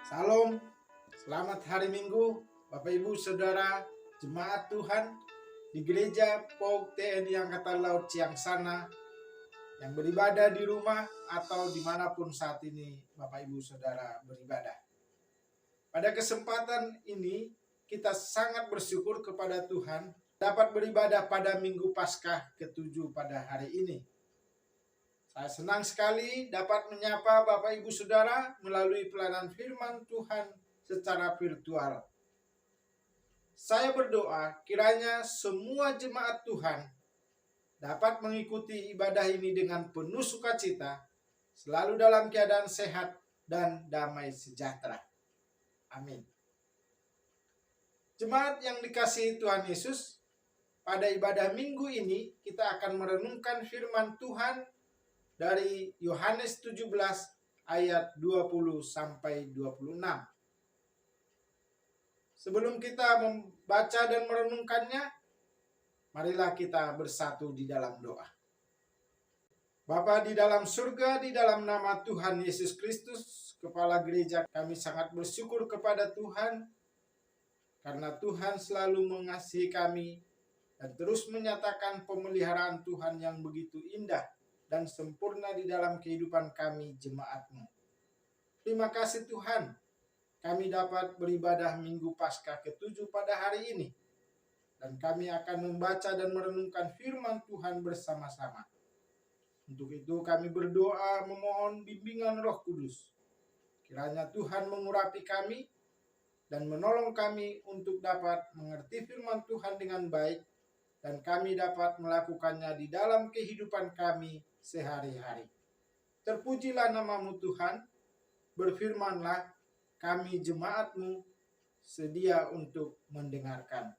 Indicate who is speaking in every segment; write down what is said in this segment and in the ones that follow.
Speaker 1: Salam, selamat hari Minggu, Bapak Ibu Saudara, Jemaat Tuhan di Gereja POG TNI Angkatan Laut Ciangsana yang beribadah di rumah atau dimanapun saat ini Bapak Ibu Saudara beribadah. Pada kesempatan ini kita sangat bersyukur kepada Tuhan dapat beribadah pada Minggu Paskah ke-7 pada hari ini. Saya senang sekali dapat menyapa Bapak Ibu Saudara melalui pelayanan firman Tuhan secara virtual. Saya berdoa kiranya semua jemaat Tuhan dapat mengikuti ibadah ini dengan penuh sukacita, selalu dalam keadaan sehat dan damai sejahtera. Amin. Jemaat yang dikasihi Tuhan Yesus, pada ibadah minggu ini kita akan merenungkan firman Tuhan dari Yohanes 17 ayat 20 sampai 26. Sebelum kita membaca dan merenungkannya, marilah kita bersatu di dalam doa. Bapa di dalam surga, di dalam nama Tuhan Yesus Kristus, Kepala Gereja, kami sangat bersyukur kepada Tuhan karena Tuhan selalu mengasihi kami dan terus menyatakan pemeliharaan Tuhan yang begitu indah dan sempurna di dalam kehidupan kami jemaat-Mu. Terima kasih Tuhan, kami dapat beribadah Minggu Paskah ke-7 pada hari ini. Dan kami akan membaca dan merenungkan firman Tuhan bersama-sama. Untuk itu kami berdoa memohon bimbingan Roh Kudus. Kiranya Tuhan mengurapi kami dan menolong kami untuk dapat mengerti firman Tuhan dengan baik dan kami dapat melakukannya di dalam kehidupan kami sehari-hari. Terpujilah nama-Mu Tuhan, berfirmanlah, kami jemaat-Mu sedia untuk mendengarkan.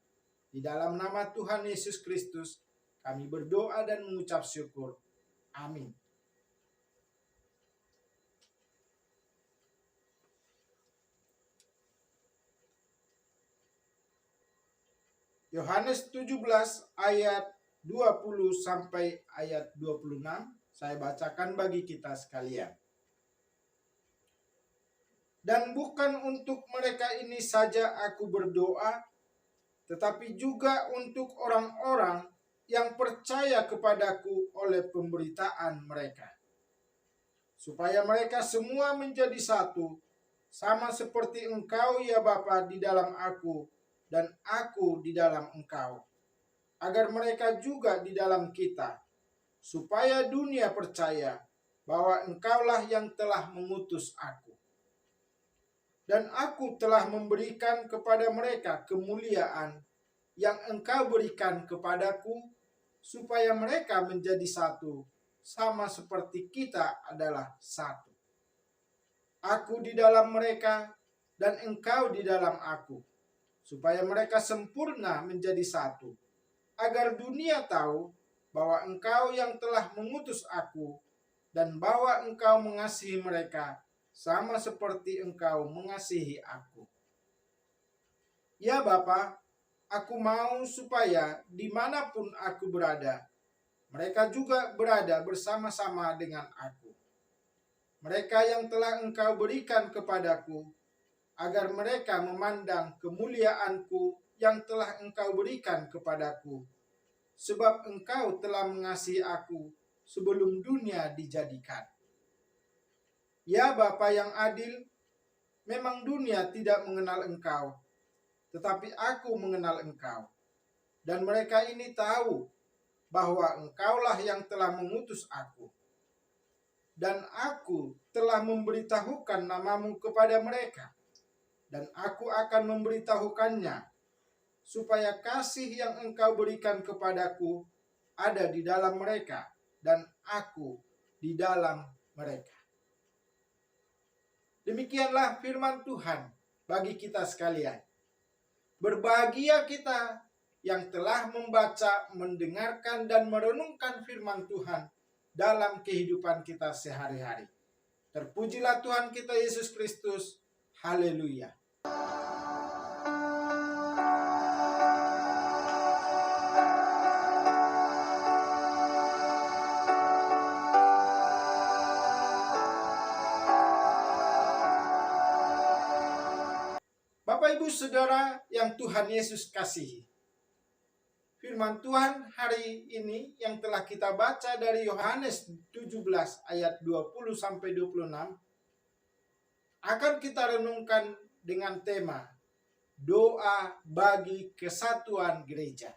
Speaker 1: Di dalam nama Tuhan Yesus Kristus, kami berdoa dan mengucap syukur. Amin. Yohanes 17 ayat 20 sampai ayat 26, saya bacakan bagi kita sekalian. Dan bukan untuk mereka ini saja aku berdoa, tetapi juga untuk orang-orang yang percaya kepadaku oleh pemberitaan mereka. Supaya mereka semua menjadi satu, sama seperti Engkau ya Bapa di dalam aku, dan aku di dalam Engkau. Agar mereka juga di dalam kita, supaya dunia percaya bahwa Engkaulah yang telah mengutus aku. Dan aku telah memberikan kepada mereka kemuliaan yang Engkau berikan kepadaku, supaya mereka menjadi satu, sama seperti kita adalah satu. Aku di dalam mereka, dan Engkau di dalam aku, supaya mereka sempurna menjadi satu, agar dunia tahu bahwa Engkau yang telah mengutus aku, dan bahwa Engkau mengasihi mereka, sama seperti Engkau mengasihi aku. Ya Bapa, aku mau supaya dimanapun aku berada, mereka juga berada bersama-sama dengan aku. Mereka yang telah Engkau berikan kepadaku, agar mereka memandang kemuliaanku yang telah Engkau berikan kepadaku, sebab Engkau telah mengasihi aku sebelum dunia dijadikan. Ya Bapa yang adil, memang dunia tidak mengenal Engkau, tetapi aku mengenal Engkau. Dan mereka ini tahu bahwa Engkaulah yang telah mengutus aku. Dan aku telah memberitahukan nama-Mu kepada mereka. Dan aku akan memberitahukannya, supaya kasih yang Engkau berikan kepadaku ada di dalam mereka, dan aku di dalam mereka. Demikianlah firman Tuhan bagi kita sekalian. Berbahagia kita yang telah membaca, mendengarkan, dan merenungkan firman Tuhan dalam kehidupan kita sehari-hari. Terpujilah Tuhan kita Yesus Kristus. Haleluya. Bapak Ibu Saudara yang Tuhan Yesus kasihi, firman Tuhan hari ini yang telah kita baca dari Yohanes 17 ayat 20 sampai 26 akan kita renungkan dengan tema doa bagi kesatuan gereja.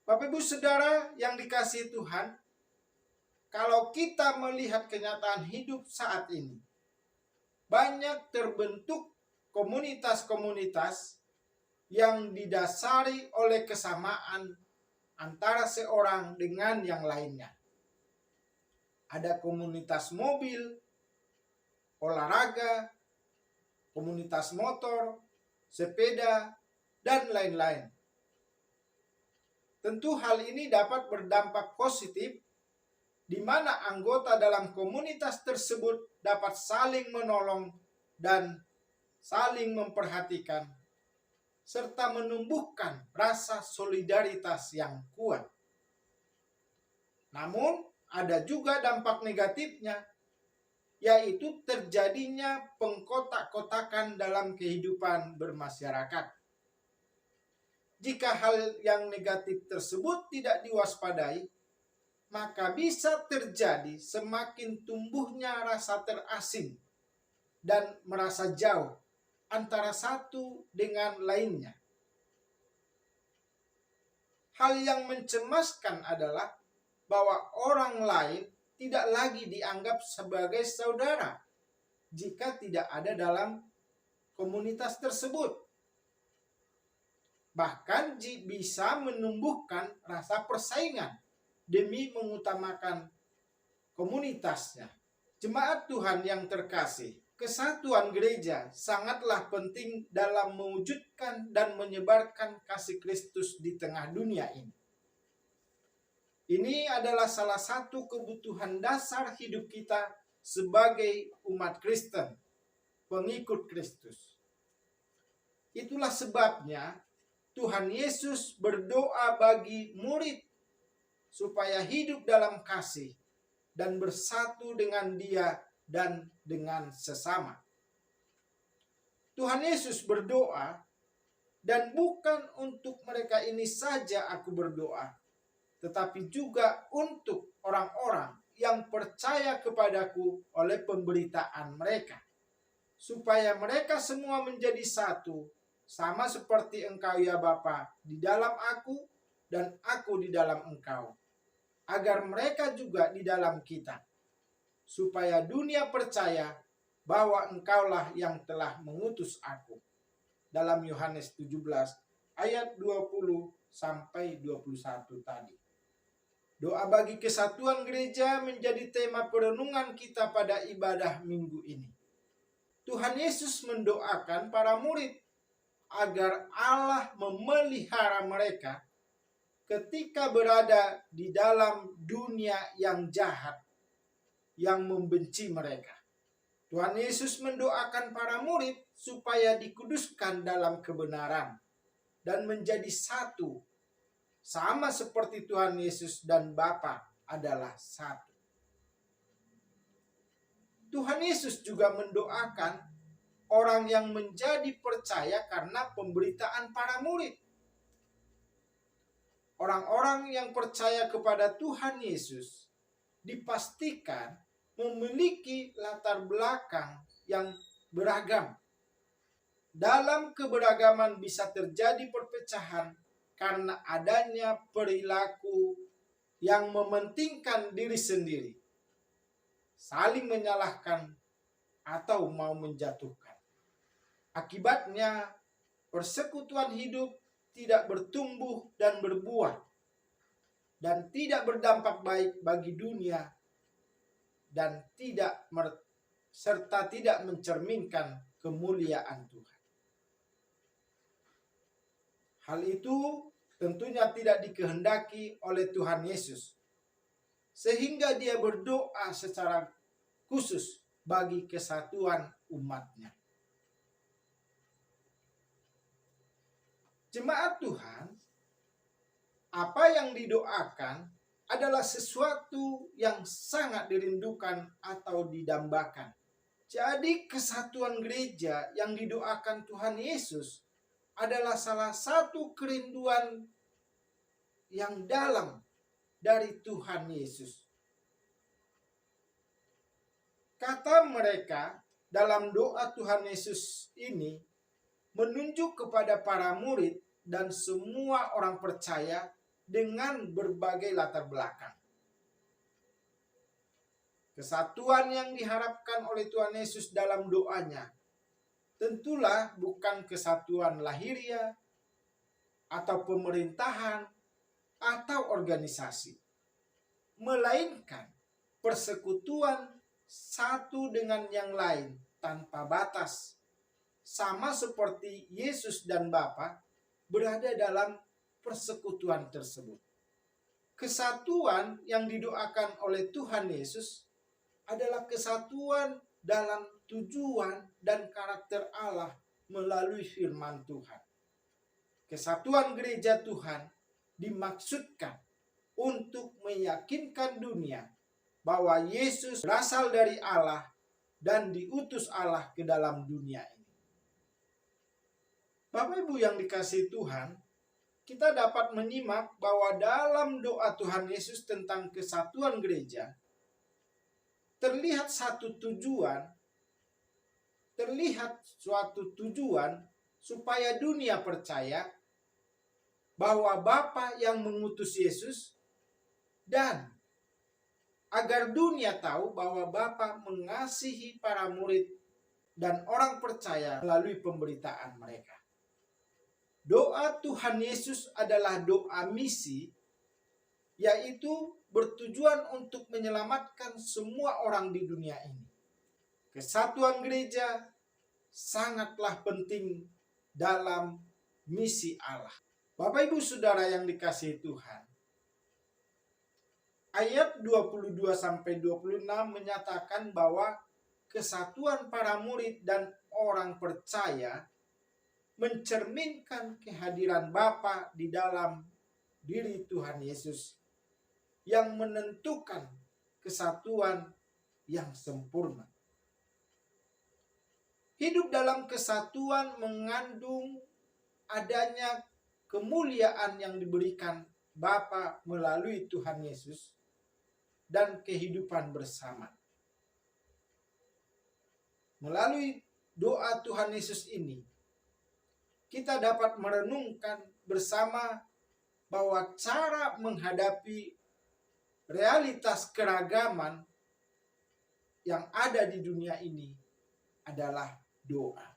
Speaker 1: Bapak Ibu Saudara yang dikasihi Tuhan, kalau kita melihat kenyataan hidup saat ini, banyak terbentuk komunitas-komunitas yang didasari oleh kesamaan antara seorang dengan yang lainnya. Ada komunitas mobil, olahraga, komunitas motor, sepeda, dan lain-lain. Tentu hal ini dapat berdampak positif di mana anggota dalam komunitas tersebut dapat saling menolong dan saling memperhatikan, serta menumbuhkan rasa solidaritas yang kuat. Namun, ada juga dampak negatifnya, yaitu terjadinya pengkotak-kotakan dalam kehidupan bermasyarakat. Jika hal yang negatif tersebut tidak diwaspadai, maka bisa terjadi semakin tumbuhnya rasa terasing dan merasa jauh antara satu dengan lainnya. Hal yang mencemaskan adalah bahwa orang lain tidak lagi dianggap sebagai saudara jika tidak ada dalam komunitas tersebut. Bahkan bisa menumbuhkan rasa persaingan demi mengutamakan komunitasnya. Jemaat Tuhan yang terkasih, kesatuan gereja sangatlah penting dalam mewujudkan dan menyebarkan kasih Kristus di tengah dunia ini. Ini adalah salah satu kebutuhan dasar hidup kita sebagai umat Kristen, pengikut Kristus. Itulah sebabnya Tuhan Yesus berdoa bagi murid supaya hidup dalam kasih dan bersatu dengan Dia dan dengan sesama. Tuhan Yesus berdoa, dan bukan untuk mereka ini saja aku berdoa, tetapi juga untuk orang-orang yang percaya kepadaku oleh pemberitaan mereka, supaya mereka semua menjadi satu, sama seperti Engkau ya Bapa di dalam aku dan aku di dalam Engkau, agar mereka juga di dalam kita, supaya dunia percaya bahwa Engkaulah yang telah mengutus aku. Dalam Yohanes 17 ayat 20 sampai 21 tadi. Doa bagi kesatuan gereja menjadi tema perenungan kita pada ibadah minggu ini. Tuhan Yesus mendoakan para murid agar Allah memelihara mereka ketika berada di dalam dunia yang jahat, yang membenci mereka. Tuhan Yesus mendoakan para murid supaya dikuduskan dalam kebenaran dan menjadi satu, sama seperti Tuhan Yesus dan Bapa adalah satu. Tuhan Yesus juga mendoakan orang yang menjadi percaya karena pemberitaan para murid. Orang-orang yang percaya kepada Tuhan Yesus dipastikan memiliki latar belakang yang beragam. Dalam keberagaman bisa terjadi perpecahan karena adanya perilaku yang mementingkan diri sendiri, saling menyalahkan atau mau menjatuhkan. Akibatnya, persekutuan hidup tidak bertumbuh dan berbuah, dan tidak berdampak baik bagi dunia, dan tidak mencerminkan kemuliaan Tuhan. Hal itu tentunya tidak dikehendaki oleh Tuhan Yesus, sehingga Dia berdoa secara khusus bagi kesatuan umatnya. Jemaat Tuhan, apa yang didoakan adalah sesuatu yang sangat dirindukan atau didambakan. Jadi kesatuan gereja yang didoakan Tuhan Yesus adalah salah satu kerinduan yang dalam dari Tuhan Yesus. Kata mereka dalam doa Tuhan Yesus ini menunjuk kepada para murid dan semua orang percaya dengan berbagai latar belakang. Kesatuan yang diharapkan oleh Tuhan Yesus dalam doanya tentulah bukan kesatuan lahiriah atau pemerintahan atau organisasi, melainkan persekutuan satu dengan yang lain tanpa batas, sama seperti Yesus dan Bapa berada dalam persekutuan tersebut. Kesatuan yang didoakan oleh Tuhan Yesus adalah kesatuan dalam tujuan dan karakter Allah melalui firman Tuhan. Kesatuan gereja Tuhan dimaksudkan untuk meyakinkan dunia bahwa Yesus berasal dari Allah dan diutus Allah ke dalam dunia ini. Bapak Ibu yang dikasihi Tuhan, kita dapat menyimak bahwa dalam doa Tuhan Yesus tentang kesatuan gereja, terlihat suatu tujuan supaya dunia percaya bahwa Bapa yang mengutus Yesus, dan agar dunia tahu bahwa Bapa mengasihi para murid dan orang percaya melalui pemberitaan mereka. Doa Tuhan Yesus adalah doa misi, yaitu bertujuan untuk menyelamatkan semua orang di dunia ini. Kesatuan gereja sangatlah penting dalam misi Allah. Bapak Ibu Saudara yang dikasihi Tuhan, ayat 22-26 menyatakan bahwa kesatuan para murid dan orang percaya mencerminkan kehadiran Bapa di dalam diri Tuhan Yesus yang menentukan kesatuan yang sempurna. Hidup dalam kesatuan mengandung adanya kemuliaan yang diberikan Bapa melalui Tuhan Yesus dan kehidupan bersama. Melalui doa Tuhan Yesus ini, kita dapat merenungkan bersama bahwa cara menghadapi realitas keragaman yang ada di dunia ini adalah doa.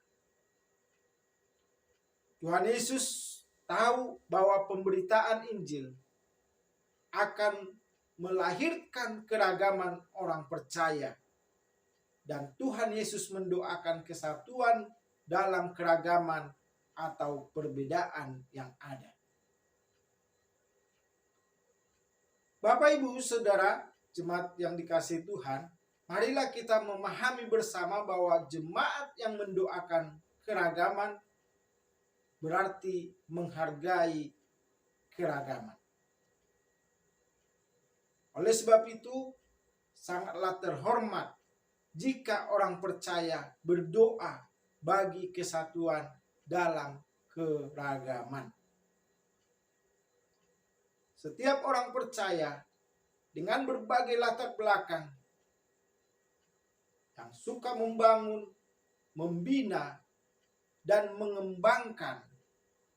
Speaker 1: Tuhan Yesus tahu bahwa pemberitaan Injil akan melahirkan keragaman orang percaya, dan Tuhan Yesus mendoakan kesatuan dalam keragaman atau perbedaan yang ada. Bapak Ibu Saudara, jemaat yang dikasihi Tuhan, marilah kita memahami bersama bahwa jemaat yang mendoakan keragaman berarti menghargai keragaman. Oleh sebab itu, sangatlah terhormat jika orang percaya berdoa bagi kesatuan dalam keragaman. Setiap orang percaya dengan berbagai latar belakang yang suka membangun, membina, dan mengembangkan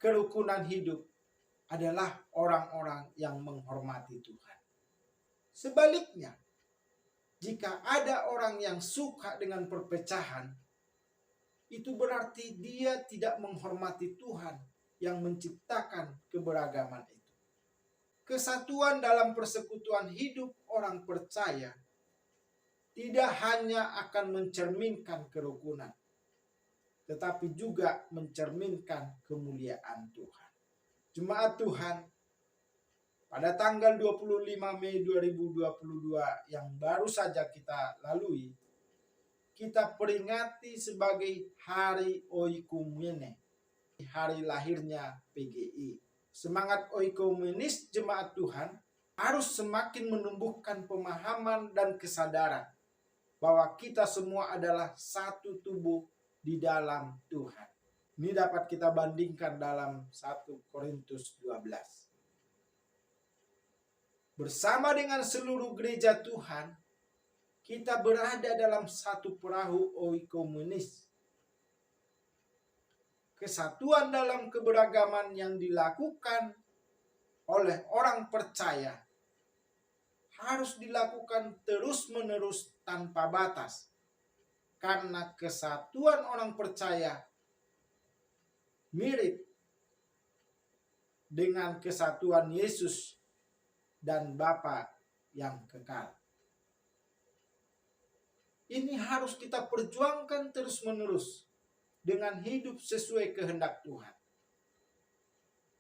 Speaker 1: kerukunan hidup adalah orang-orang yang menghormati Tuhan. Sebaliknya, jika ada orang yang suka dengan perpecahan, itu berarti dia tidak menghormati Tuhan yang menciptakan keberagaman itu. Kesatuan dalam persekutuan hidup orang percaya tidak hanya akan mencerminkan kerukunan, tetapi juga mencerminkan kemuliaan Tuhan. Jemaat Tuhan, pada tanggal 25 Mei 2022 yang baru saja kita lalui, kita peringati sebagai Hari Oikumene, hari lahirnya PGI. Semangat oikumenis jemaat Tuhan harus semakin menumbuhkan pemahaman dan kesadaran bahwa kita semua adalah satu tubuh di dalam Tuhan. Ini dapat kita bandingkan dalam 1 Korintus 12. Bersama dengan seluruh gereja Tuhan, kita berada dalam satu perahu oikomunis. Kesatuan dalam keberagaman yang dilakukan oleh orang percaya harus dilakukan terus-menerus tanpa batas. Karena kesatuan orang percaya mirip dengan kesatuan Yesus dan Bapa yang kekal. Ini harus kita perjuangkan terus-menerus dengan hidup sesuai kehendak Tuhan.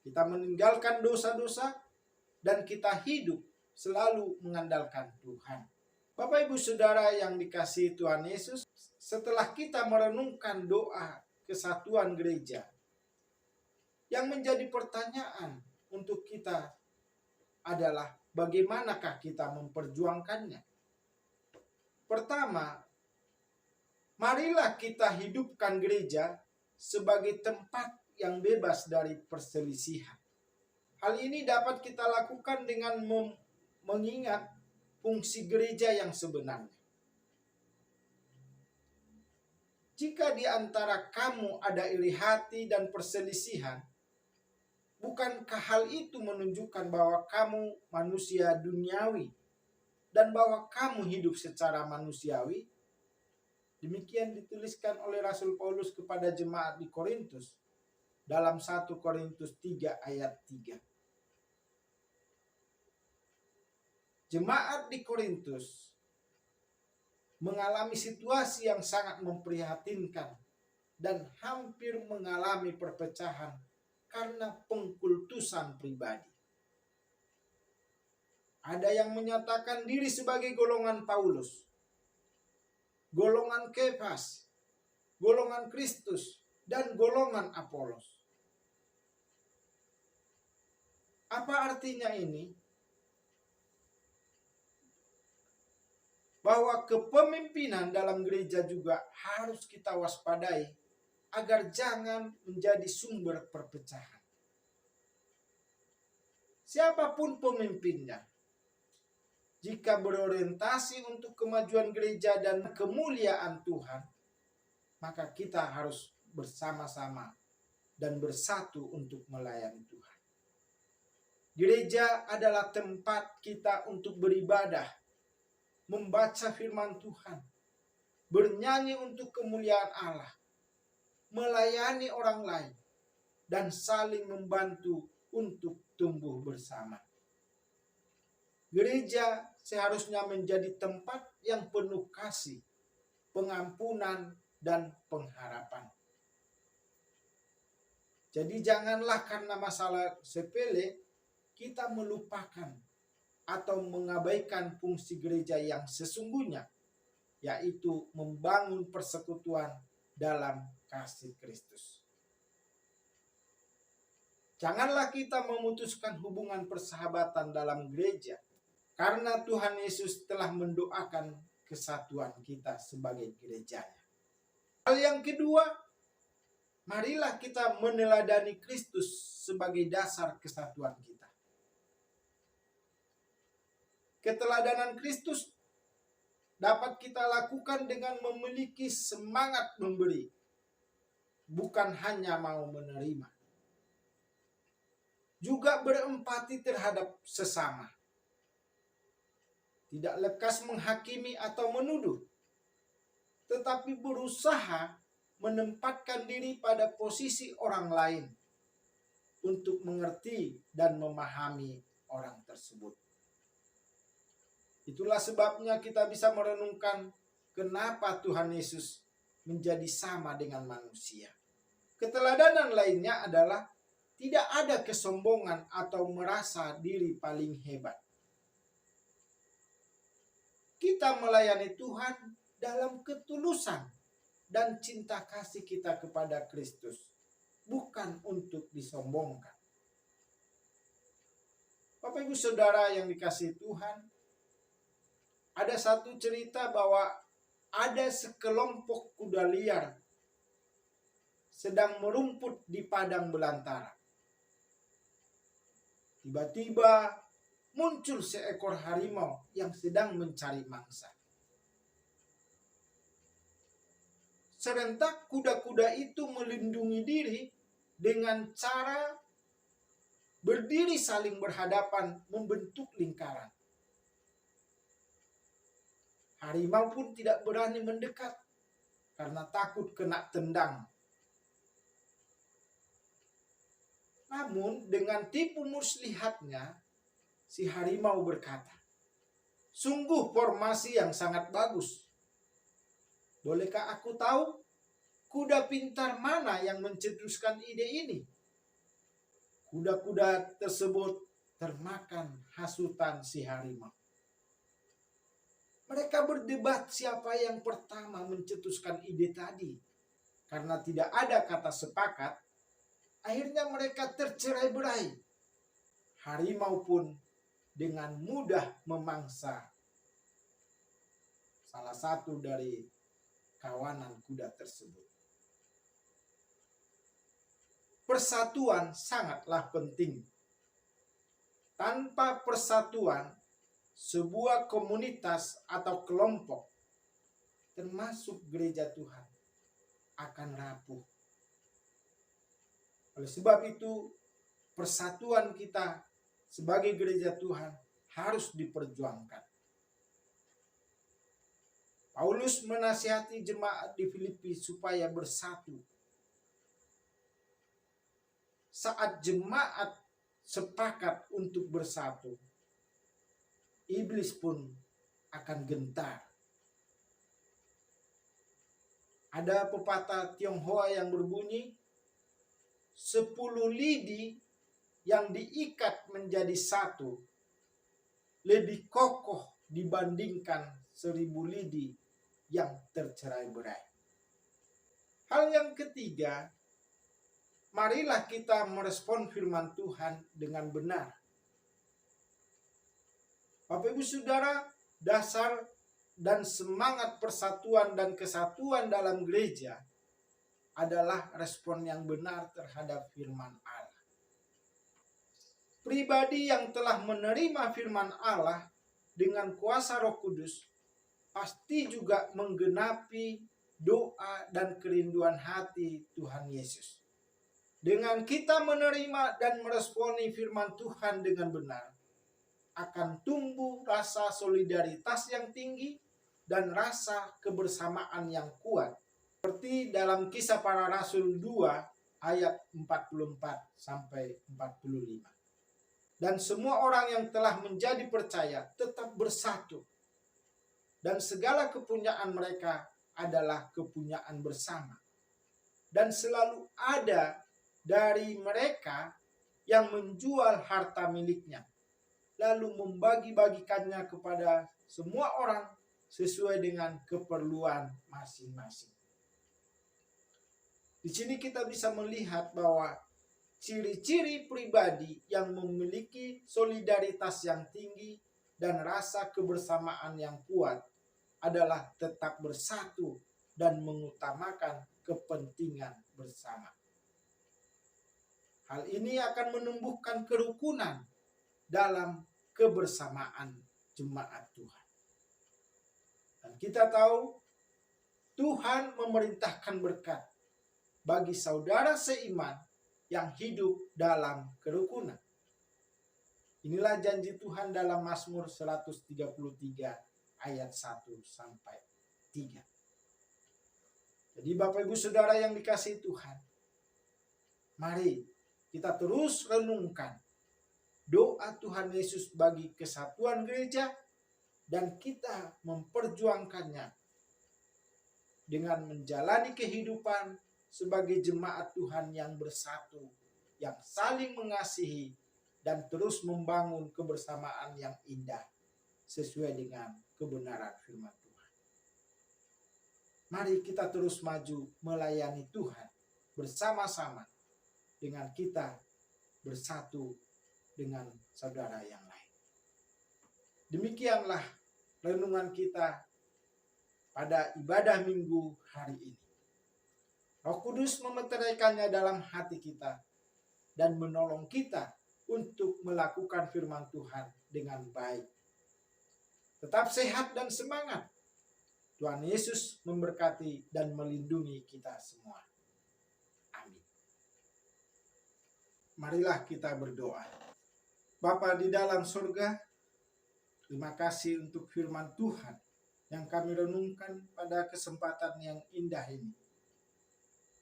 Speaker 1: Kita meninggalkan dosa-dosa dan kita hidup selalu mengandalkan Tuhan. Bapak Ibu Saudara yang dikasihi Tuhan Yesus, setelah kita merenungkan doa kesatuan gereja, yang menjadi pertanyaan untuk kita adalah bagaimanakah kita memperjuangkannya? Pertama, marilah kita hidupkan gereja sebagai tempat yang bebas dari perselisihan. Hal ini dapat kita lakukan dengan mengingat fungsi gereja yang sebenarnya. Jika di antara kamu ada iri hati dan perselisihan, bukankah hal itu menunjukkan bahwa kamu manusia duniawi dan bahwa kamu hidup secara manusiawi? Demikian dituliskan oleh Rasul Paulus kepada jemaat di Korintus dalam 1 Korintus 3 ayat 3. Jemaat di Korintus mengalami situasi yang sangat memprihatinkan dan hampir mengalami perpecahan karena pengkultusan pribadi. Ada yang menyatakan diri sebagai golongan Paulus, golongan Kefas, golongan Kristus, dan golongan Apolos. Apa artinya ini? Bahwa kepemimpinan dalam gereja juga harus kita waspadai agar jangan menjadi sumber perpecahan. Siapapun pemimpinnya, jika berorientasi untuk kemajuan gereja dan kemuliaan Tuhan, maka kita harus bersama-sama dan bersatu untuk melayani Tuhan. Gereja adalah tempat kita untuk beribadah, membaca firman Tuhan, bernyanyi untuk kemuliaan Allah, melayani orang lain, dan saling membantu untuk tumbuh bersama. Gereja seharusnya menjadi tempat yang penuh kasih, pengampunan, dan pengharapan. Jadi janganlah karena masalah sepele kita melupakan atau mengabaikan fungsi gereja yang sesungguhnya, yaitu membangun persekutuan dalam kasih Kristus. Janganlah kita memutuskan hubungan persahabatan dalam gereja, karena Tuhan Yesus telah mendoakan kesatuan kita sebagai gerejanya. Hal yang kedua, marilah kita meneladani Kristus sebagai dasar kesatuan kita. Keteladanan Kristus dapat kita lakukan dengan memiliki semangat memberi, bukan hanya mau menerima. Juga berempati terhadap sesama. Tidak lekas menghakimi atau menuduh, tetapi berusaha menempatkan diri pada posisi orang lain untuk mengerti dan memahami orang tersebut. Itulah sebabnya kita bisa merenungkan kenapa Tuhan Yesus menjadi sama dengan manusia. Keteladanan lainnya adalah tidak ada kesombongan atau merasa diri paling hebat. Kita melayani Tuhan dalam ketulusan dan cinta kasih kita kepada Kristus, bukan untuk disombongkan. Bapak Ibu Saudara yang dikasihi Tuhan, ada satu cerita bahwa ada sekelompok kuda liar sedang merumput di padang belantara. Tiba-tiba muncul seekor harimau yang sedang mencari mangsa. Serentak kuda-kuda itu melindungi diri dengan cara berdiri saling berhadapan membentuk lingkaran. Harimau pun tidak berani mendekat karena takut kena tendang. Namun dengan tipu muslihatnya, si harimau berkata, "Sungguh formasi yang sangat bagus. Bolehkah aku tahu kuda pintar mana yang mencetuskan ide ini?" Kuda-kuda tersebut termakan hasutan si harimau. Mereka berdebat siapa yang pertama mencetuskan ide tadi. Karena tidak ada kata sepakat, akhirnya mereka tercerai-berai. Harimau pun dengan mudah memangsa salah satu dari kawanan kuda tersebut. Persatuan sangatlah penting. Tanpa persatuan, sebuah komunitas atau kelompok, termasuk gereja Tuhan, akan rapuh. Oleh sebab itu, persatuan kita sebagai gereja Tuhan harus diperjuangkan. Paulus menasihati jemaat di Filipi supaya bersatu. Saat jemaat sepakat untuk bersatu, iblis pun akan gentar. Ada pepatah Tionghoa yang berbunyi, 10 lidi yang diikat menjadi satu lebih kokoh dibandingkan 1000 lidi yang tercerai-berai. Hal yang ketiga, marilah kita merespon firman Tuhan dengan benar. Bapak Ibu Saudara, dasar dan semangat persatuan dan kesatuan dalam gereja adalah respon yang benar terhadap firman Allah. Pribadi yang telah menerima firman Allah dengan kuasa Roh Kudus pasti juga menggenapi doa dan kerinduan hati Tuhan Yesus. Dengan kita menerima dan meresponi firman Tuhan dengan benar, akan tumbuh rasa solidaritas yang tinggi dan rasa kebersamaan yang kuat. Seperti dalam Kisah Para Rasul 2 ayat 44-45. Dan semua orang yang telah menjadi percaya tetap bersatu. Dan segala kepunyaan mereka adalah kepunyaan bersama. Dan selalu ada dari mereka yang menjual harta miliknya, lalu membagi-bagikannya kepada semua orang sesuai dengan keperluan masing-masing. Di sini kita bisa melihat bahwa ciri-ciri pribadi yang memiliki solidaritas yang tinggi dan rasa kebersamaan yang kuat adalah tetap bersatu dan mengutamakan kepentingan bersama. Hal ini akan menumbuhkan kerukunan dalam kebersamaan jemaat Tuhan. Dan kita tahu Tuhan memerintahkan berkat bagi saudara seiman yang hidup dalam kerukunan. Inilah janji Tuhan dalam Mazmur 133 ayat 1-3. Jadi Bapak Ibu Saudara yang dikasihi Tuhan, mari kita terus renungkan doa Tuhan Yesus bagi kesatuan gereja dan kita memperjuangkannya dengan menjalani kehidupan sebagai jemaat Tuhan yang bersatu, yang saling mengasihi dan terus membangun kebersamaan yang indah sesuai dengan kebenaran firman Tuhan. Mari kita terus maju melayani Tuhan bersama-sama dengan kita bersatu dengan saudara yang lain. Demikianlah renungan kita pada ibadah minggu hari ini. Roh Kudus memeteraikannya dalam hati kita dan menolong kita untuk melakukan firman Tuhan dengan baik. Tetap sehat dan semangat. Tuhan Yesus memberkati dan melindungi kita semua. Amin. Marilah kita berdoa. Bapa di dalam surga, terima kasih untuk firman Tuhan yang kami renungkan pada kesempatan yang indah ini,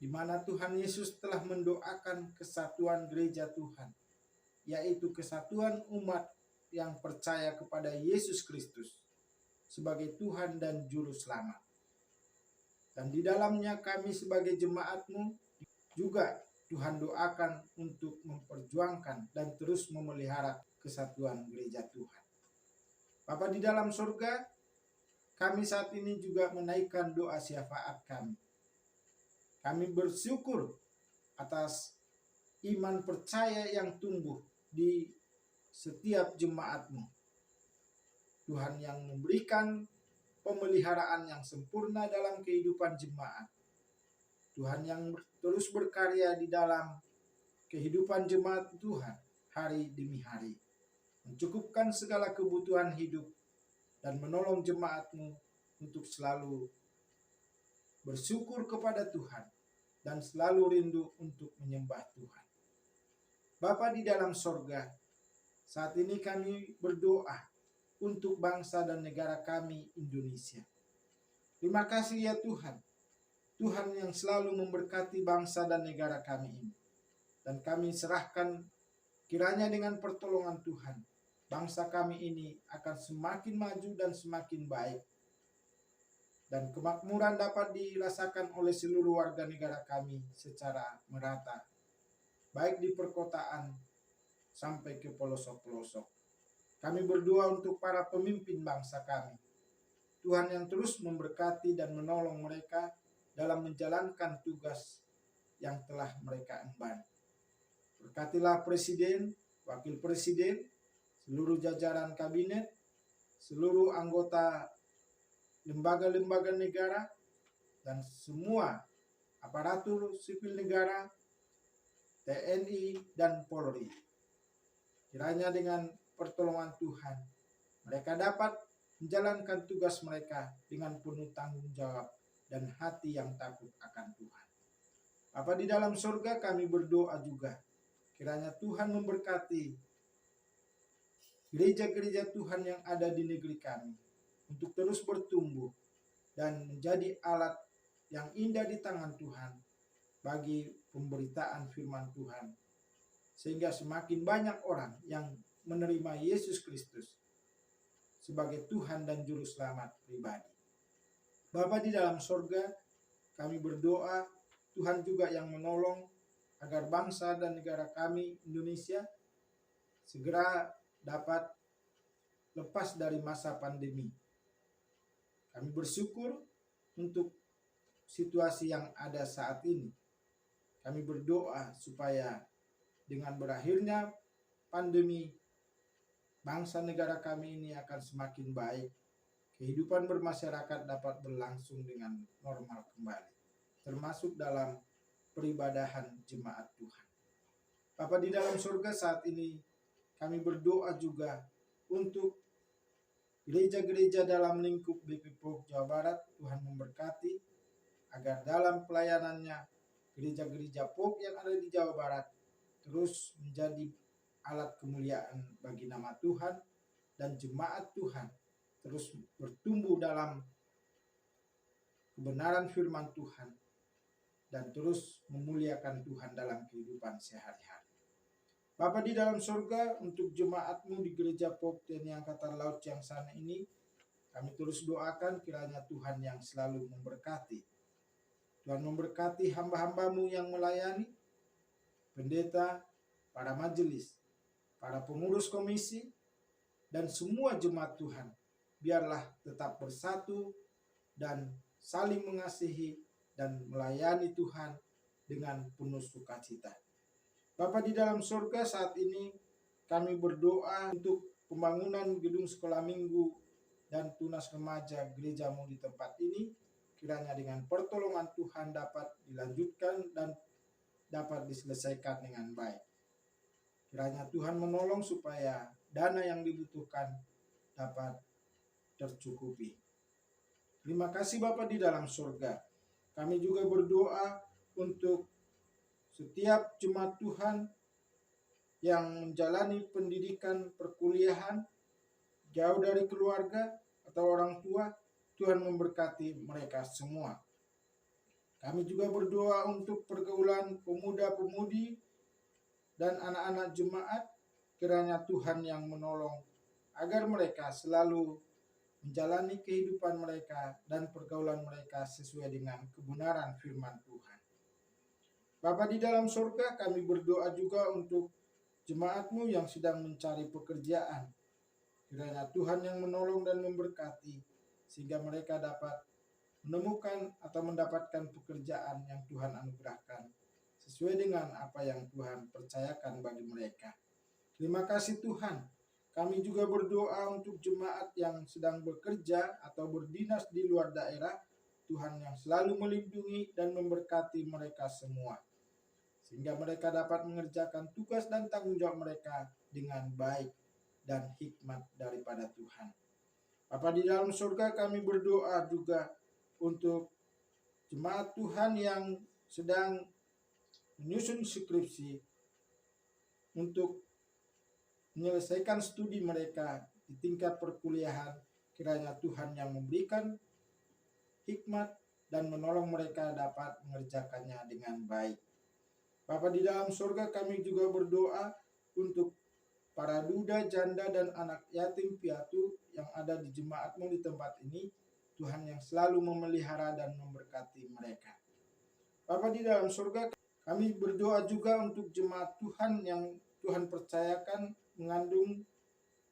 Speaker 1: di mana Tuhan Yesus telah mendoakan kesatuan gereja Tuhan, yaitu kesatuan umat yang percaya kepada Yesus Kristus sebagai Tuhan dan Juru Selamat. Dan di dalamnya kami sebagai jemaat-Mu juga Tuhan doakan untuk memperjuangkan dan terus memelihara kesatuan gereja Tuhan. Bapa di dalam surga, kami saat ini juga menaikkan doa syafaat kami. Kami bersyukur atas iman percaya yang tumbuh di setiap jemaat-Mu. Tuhan yang memberikan pemeliharaan yang sempurna dalam kehidupan jemaat. Tuhan yang terus berkarya di dalam kehidupan jemaat Tuhan hari demi hari, mencukupkan segala kebutuhan hidup dan menolong jemaat-Mu untuk selalu bersyukur kepada Tuhan dan selalu rindu untuk menyembah Tuhan. Bapa di dalam sorga, saat ini kami berdoa untuk bangsa dan negara kami Indonesia. Terima kasih ya Tuhan, Tuhan yang selalu memberkati bangsa dan negara kami ini. Dan kami serahkan kiranya dengan pertolongan Tuhan, bangsa kami ini akan semakin maju dan semakin baik. Dan kemakmuran dapat dirasakan oleh seluruh warga negara kami secara merata, baik di perkotaan sampai ke pelosok-pelosok. Kami berdoa untuk para pemimpin bangsa kami. Tuhan yang terus memberkati dan menolong mereka dalam menjalankan tugas yang telah mereka emban. Berkatilah Presiden, Wakil Presiden, seluruh jajaran kabinet, seluruh anggota lembaga-lembaga negara, dan semua aparatur sipil negara, TNI, dan Polri. Kiranya dengan pertolongan Tuhan, mereka dapat menjalankan tugas mereka dengan penuh tanggung jawab dan hati yang takut akan Tuhan. Bapa di dalam surga, kami berdoa juga, kiranya Tuhan memberkati gereja-gereja Tuhan yang ada di negeri kami untuk terus bertumbuh dan menjadi alat yang indah di tangan Tuhan bagi pemberitaan firman Tuhan, sehingga semakin banyak orang yang menerima Yesus Kristus sebagai Tuhan dan Juru Selamat pribadi. Bapa di dalam sorga, kami berdoa Tuhan juga yang menolong agar bangsa dan negara kami Indonesia segera dapat lepas dari masa pandemi. Kami bersyukur untuk situasi yang ada saat ini. Kami berdoa supaya dengan berakhirnya pandemi, bangsa negara kami ini akan semakin baik. Kehidupan bermasyarakat dapat berlangsung dengan normal kembali, termasuk dalam peribadahan jemaat Tuhan. Bapa di dalam surga, saat ini kami berdoa juga untuk gereja-gereja dalam lingkup BPPOK Jawa Barat. Tuhan memberkati agar dalam pelayanannya gereja-gereja POK yang ada di Jawa Barat terus menjadi alat kemuliaan bagi nama Tuhan, dan jemaat Tuhan terus bertumbuh dalam kebenaran firman Tuhan dan terus memuliakan Tuhan dalam kehidupan sehari-hari. Bapa di dalam surga, untuk jemaat-Mu di gereja POK TNI Angkatan Laut Ciangsana ini, kami terus doakan kiranya Tuhan yang selalu memberkati. Tuhan memberkati hamba-hamba-Mu yang melayani, pendeta, para majelis, para pengurus komisi, dan semua jemaat Tuhan. Biarlah tetap bersatu dan saling mengasihi dan melayani Tuhan dengan penuh sukacita. Bapa di dalam surga, saat ini kami berdoa untuk pembangunan gedung sekolah minggu dan tunas remaja gerejamu di tempat ini, kiranya dengan pertolongan Tuhan dapat dilanjutkan dan dapat diselesaikan dengan baik. Kiranya Tuhan menolong supaya dana yang dibutuhkan dapat tercukupi. Terima kasih Bapa di dalam surga. Kami juga berdoa untuk setiap jemaat Tuhan yang menjalani pendidikan perkuliahan jauh dari keluarga atau orang tua. Tuhan memberkati mereka semua. Kami juga berdoa untuk pergaulan pemuda-pemudi dan anak-anak jemaat. Kiranya Tuhan yang menolong agar mereka selalu menjalani kehidupan mereka dan pergaulan mereka sesuai dengan kebenaran firman Tuhan. Bapa di dalam surga, kami berdoa juga untuk jemaat-Mu yang sedang mencari pekerjaan. Kiranya Tuhan yang menolong dan memberkati, sehingga mereka dapat menemukan atau mendapatkan pekerjaan yang Tuhan anugerahkan, sesuai dengan apa yang Tuhan percayakan bagi mereka. Terima kasih Tuhan. Kami juga berdoa untuk jemaat yang sedang bekerja atau berdinas di luar daerah. Tuhan yang selalu melindungi dan memberkati mereka semua, sehingga mereka dapat mengerjakan tugas dan tanggung jawab mereka dengan baik dan hikmat daripada Tuhan. Bapa di dalam surga, kami berdoa juga untuk jemaat Tuhan yang sedang menyusun skripsi untuk menyelesaikan studi mereka di tingkat perkuliahan. Kiranya Tuhan yang memberikan hikmat dan menolong mereka dapat mengerjakannya dengan baik. Bapa di dalam surga, kami juga berdoa untuk para duda, janda, dan anak yatim piatu yang ada di jemaat-Mu di tempat ini. Tuhan yang selalu memelihara dan memberkati mereka. Bapa di dalam surga, kami berdoa juga untuk jemaat Tuhan yang Tuhan percayakan mengandung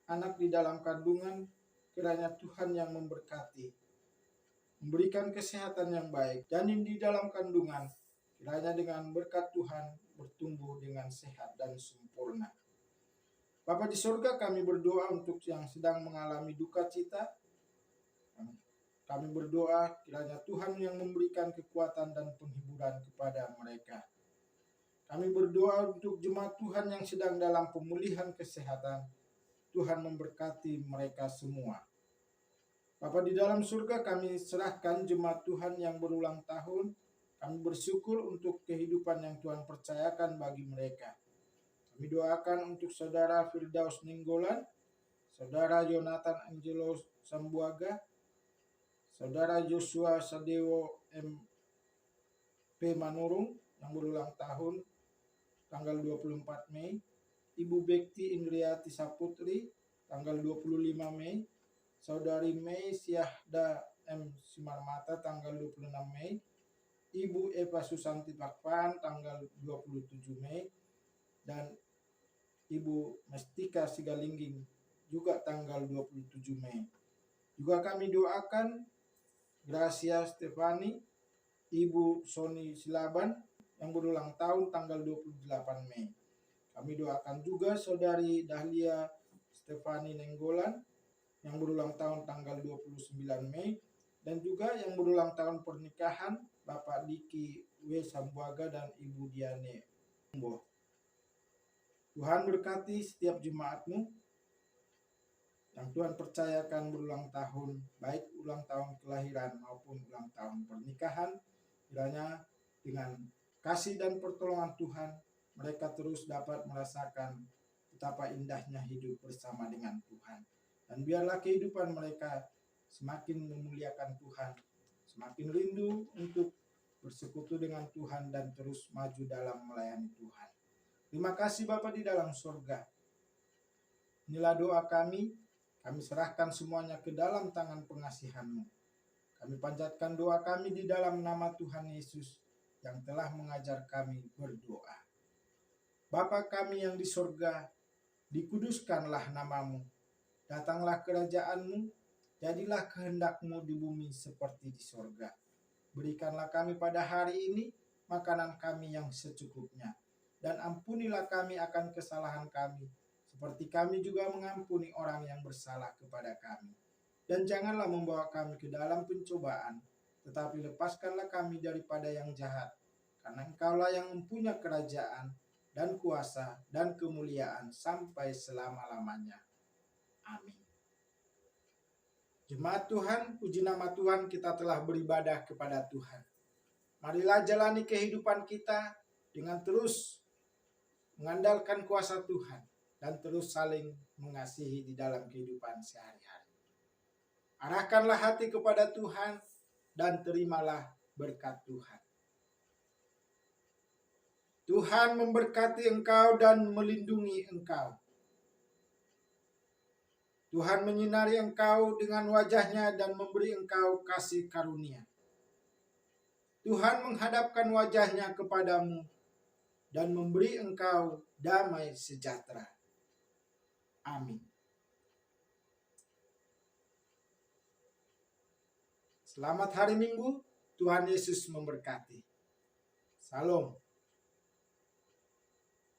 Speaker 1: anak di dalam kandungan. Kiranya Tuhan yang memberkati, memberikan kesehatan yang baik. Janin di dalam kandungan, kiranya dengan berkat Tuhan bertumbuh dengan sehat dan sempurna. Bapa di surga, kami berdoa untuk yang sedang mengalami duka cita. Kami berdoa kiranya Tuhan yang memberikan kekuatan dan penghiburan kepada mereka. Kami berdoa untuk jemaat Tuhan yang sedang dalam pemulihan kesehatan. Tuhan memberkati mereka semua. Bapa di dalam surga, kami serahkan jemaat Tuhan yang berulang tahun. Kami bersyukur untuk kehidupan yang Tuhan percayakan bagi mereka. Kami doakan untuk Saudara Firdaus Ninggolan, Saudara Yonatan Angelo Sambuaga, Saudara Joshua Sadewo MP Manurung yang berulang tahun tanggal 24 Mei, Ibu Bekti Indriati Saputri tanggal 25 Mei, Saudari Mei Syahda M. Simarmata tanggal 26 Mei, Ibu Eva Susanti Pakpan tanggal 27 Mei, dan Ibu Mestika Sigalingging juga tanggal 27 Mei. Juga kami doakan Gracia Stefani, Ibu Soni Silaban yang berulang tahun tanggal 28 Mei. Kami doakan juga Saudari Dahlia Stefani Nenggolan yang berulang tahun tanggal 29 Mei, dan juga yang berulang tahun pernikahan Bapak Diki W. Sambuaga dan Ibu Diane Umbo. Tuhan berkati setiap jemaat-Mu yang Tuhan percayakan berulang tahun, baik ulang tahun kelahiran maupun ulang tahun pernikahan. Kiranya dengan kasih dan pertolongan Tuhan, mereka terus dapat merasakan betapa indahnya hidup bersama dengan Tuhan. Dan biarlah kehidupan mereka semakin memuliakan Tuhan, semakin rindu untuk bersekutu dengan Tuhan dan terus maju dalam melayani Tuhan. Terima kasih Bapa di dalam surga. Inilah doa kami serahkan semuanya ke dalam tangan pengasihan-Mu. Kami panjatkan doa kami di dalam nama Tuhan Yesus yang telah mengajar kami berdoa. Bapa kami yang di surga, dikuduskanlah nama-Mu. Datanglah kerajaan-Mu, jadilah kehendak-Mu di bumi seperti di surga. Berikanlah kami pada hari ini makanan kami yang secukupnya. Dan ampunilah kami akan kesalahan kami, seperti kami juga mengampuni orang yang bersalah kepada kami. dan janganlah membawa kami ke dalam pencobaan, tetapi lepaskanlah kami daripada yang jahat. Karena Engkaulah yang mempunyai kerajaan dan kuasa dan kemuliaan sampai selama-lamanya. Amin. Jemaat Tuhan, puji nama Tuhan, kita telah beribadah kepada Tuhan. Marilah jalani kehidupan kita dengan terus mengandalkan kuasa Tuhan dan terus saling mengasihi di dalam kehidupan sehari-hari. Arahkanlah hati kepada Tuhan dan terimalah berkat Tuhan. Tuhan memberkati engkau dan melindungi engkau. Tuhan menyinari engkau dengan wajah-Nya dan memberi engkau kasih karunia. Tuhan menghadapkan wajah-Nya kepadamu dan memberi engkau damai sejahtera. Amin. Selamat hari Minggu, Tuhan Yesus memberkati. Salam.